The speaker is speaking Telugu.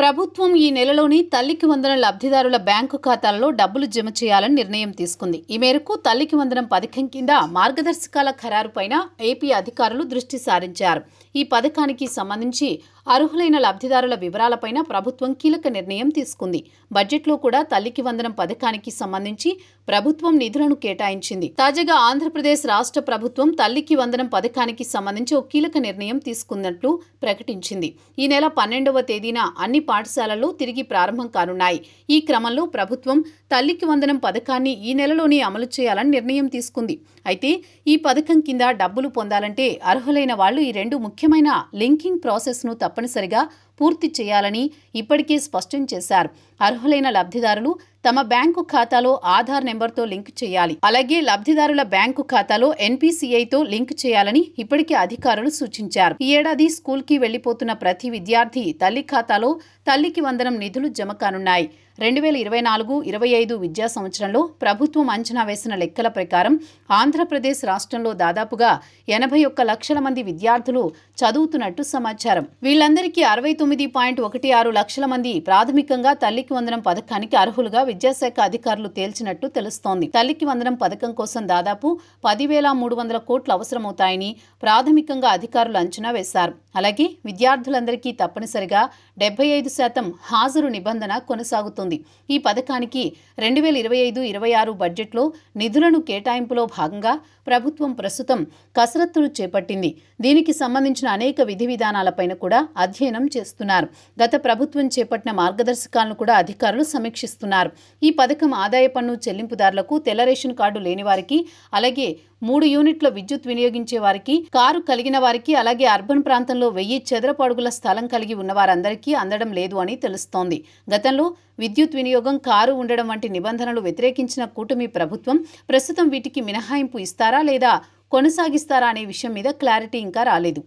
ప్రభుత్వం ఈ నెలలోని తల్లికి వందనం లబ్ధిదారుల బ్యాంకు ఖాతాలలో డబ్బులు జమ చేయాలని నిర్ణయం తీసుకుంది. ఈ మేరకు తల్లికి వందనం పథకం కింద మార్గదర్శకాల ఖరారుపైన ఏపీ అధికారులు దృష్టి సారించారు. ఈ పథకానికి సంబంధించి అర్హులైన లబ్ధిదారుల వివరాలపైన ప్రభుత్వం కీలక నిర్ణయం తీసుకుంది. బడ్జెట్లో కూడా తల్లికి వందనం పథకానికి సంబంధించి ప్రభుత్వం నిధులను కేటాయించింది. తాజాగా ఆంధ్రప్రదేశ్ రాష్ట్ర ప్రభుత్వం తల్లికి వందనం పథకానికి సంబంధించి ఒక కీలక నిర్ణయం తీసుకున్నట్లు ప్రకటించింది. ఈ నెల 12వ తేదీన అన్ని పాఠశాలల్లో తిరిగి ప్రారంభం కానున్నాయి. ఈ క్రమంలో ప్రభుత్వం తల్లికి వందనం పథకాన్ని ఈ నెలలోనే అమలు చేయాలని నిర్ణయం తీసుకుంది. అయితే ఈ పథకం కింద డబ్బులు పొందాలంటే అర్హులైన వాళ్లు ఈ రెండు ముఖ్యమైన లింకింగ్ ప్రాసెస్ను తప్పనిసరిగా పూర్తి చేయాలని ఇప్పటికే స్పష్టం చేశారు. అర్హులైన లబ్ధిదారులు తమ బ్యాంకు ఖాతాలో ఆధార్ నెంబర్తో లింక్ చేయాలి. అలాగే లబ్ధిదారుల బ్యాంకు ఖాతాలో ఎన్పీసీఐతో లింక్ చేయాలని ఇప్పటికే అధికారులు సూచించారు. ఈ ఏడాది స్కూల్కి వెళ్లిపోతున్న ప్రతి విద్యార్థి తల్లి ఖాతాలో తల్లికి వందనం నిధులు జమ కానున్నాయి. 2024-25 విద్యా సంవత్సరంలో ప్రభుత్వం అంచనా వేసిన లెక్కల ప్రకారం ఆంధ్రప్రదేశ్ రాష్ట్రంలో దాదాపుగా 81 లక్షల మంది విద్యార్థులు చదువుతున్నట్టు సమాచారం. వీళ్లందరికీ 69.16 లక్షల మంది ప్రాథమికంగా తల్లికి వందనం పథకానికి అర్హులుగా విద్యాశాఖ అధికారులు తేల్చినట్టు తెలుస్తోంది. తల్లికి వందనం పథకం కోసం దాదాపు 10,300 కోట్లు అవసరమవుతాయని ప్రాథమికంగా అధికారులు అంచనా వేశారు. అలాగే విద్యార్థులందరికీ తప్పనిసరిగా 75% హాజరు నిబంధన కొనసాగుతుంది. ఈ పథకానికి 2025-26 బడ్జెట్లో నిధులను కేటాయింపులో భాగంగా ప్రభుత్వం ప్రస్తుతం కసరత్తులు చేపట్టింది. దీనికి సంబంధించిన అనేక విధి విధానాలపైన కూడా అధ్యయనం చేస్తున్నారు. గత ప్రభుత్వం చేపట్టిన మార్గదర్శకాలను కూడా అధికారులు సమీక్షిస్తున్నారు. ఈ పథకం ఆదాయ పన్ను చెల్లింపుదారులకు, తెల్ల రేషన్ కార్డు లేని వారికి, అలాగే 3 యూనిట్ల విద్యుత్ వినియోగించే వారికి, కారు కలిగిన వారికి, అలాగే అర్బన్ ప్రాంతంలో 1000 చదరపు అడుగుల స్థలం కలిగి ఉన్న వారందరికీ అందడం లేదు అని తెలుస్తోంది. గతంలో విద్యుత్ వినియోగం, కారు ఉండడం వంటి నిబంధనలు వ్యతిరేకించిన కూటమి ప్రభుత్వం ప్రస్తుతం వీటికి మినహాయింపు ఇస్తారా లేదా కొనసాగిస్తారా అనే విషయం మీద క్లారిటీ ఇంకా రాలేదు.